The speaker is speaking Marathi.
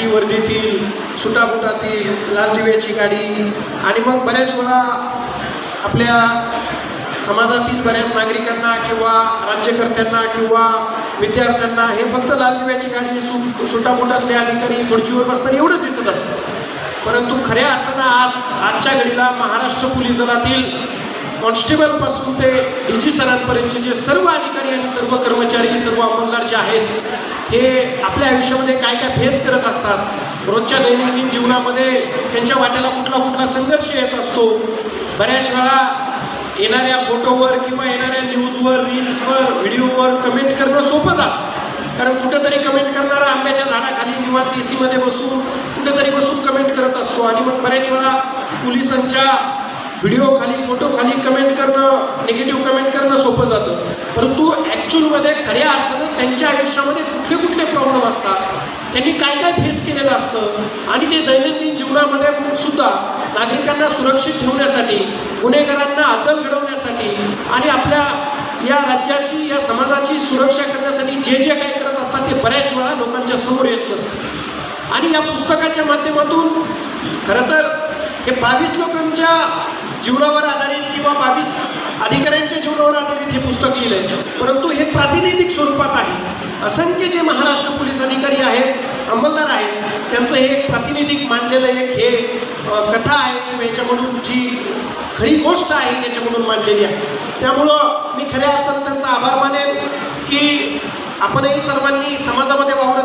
खाकी वर्दीतील सुटाबुटातील लाल दिव्याची गाडी आणि मग बऱ्याच वेळा आपल्या समाजातील बऱ्याच नागरिकांना किंवा राज्यकर्त्यांना किंवा विद्यार्थ्यांना हे फक्त लाल दिव्याची गाडी सुटाबुटातले अधिकारी खुर्चीवर बसताना एवढंच दिसत असतं. परंतु खऱ्या अर्थानं आजच्या घडीला महाराष्ट्र पोलीस दलातील कॉन्स्टेबलपासून ते DG सरांपर्यंतचे जे सर्व अधिकारी आणि सर्व कर्मचारी सर्व अंमलदार जे आहेत हे आपल्या आयुष्यामध्ये काय काय फेस करत असतात. रोजच्या दैनंदिन जीवनामध्ये त्यांच्या वाट्याला कुठला संघर्ष येत असतो. बऱ्याच वेळा येणाऱ्या फोटोवर किंवा येणाऱ्या न्यूजवर रील्सवर व्हिडिओवर कमेंट करणं सोपं जातं. कारण कुठंतरी कमेंट करणारा आंब्याच्या झाडाखाली निवांत AC मध्ये बसून कुठंतरी बसून कमेंट करत असतो आणि मग बऱ्याच वेळा पोलिसांच्या व्हिडिओ खाली फोटो खाली कमेंट करणं निगेटिव्ह कमेंट करणं सोपं जातं. परंतु ॲक्च्युअलमध्ये खऱ्या अर्थानं त्यांच्या आयुष्यामध्ये कुठले प्रॉब्लेम असतात, त्यांनी काय काय फेस केलेलं असतं आणि ते दैनंदिन जीवनामध्ये सुद्धा नागरिकांना सुरक्षित ठेवण्यासाठी गुन्हेगारांना अद्दल घडवण्यासाठी आणि आपल्या या राज्याची या समाजाची सुरक्षा करण्यासाठी जे जे काही करत असतात ते बऱ्याच वेळा लोकांच्या समोर येत नसतं. आणि या पुस्तकाच्या माध्यमातून खरं तर हे 22 लोकांच्या जीवनावर आधारित किंवा 22 अधिकाऱ्यांच्या जीवनावर आधारित हे पुस्तक लिहिलं आहे. परंतु हे प्रातिनिधिक स्वरूपात आहे. असंख्य जे महाराष्ट्र पोलीस अधिकारी आहेत अंमलदार आहेत त्यांचं हे प्रातिनिधिक मांडलेलं एक हे कथा आहे किंवा याच्यामधून जी खरी गोष्ट आहे याच्यामधून मांडलेली आहे. त्यामुळं मी खऱ्या अर्थानं त्यांचा आभार मानेन की आपणही सर्वांनी समाजामध्ये वावरत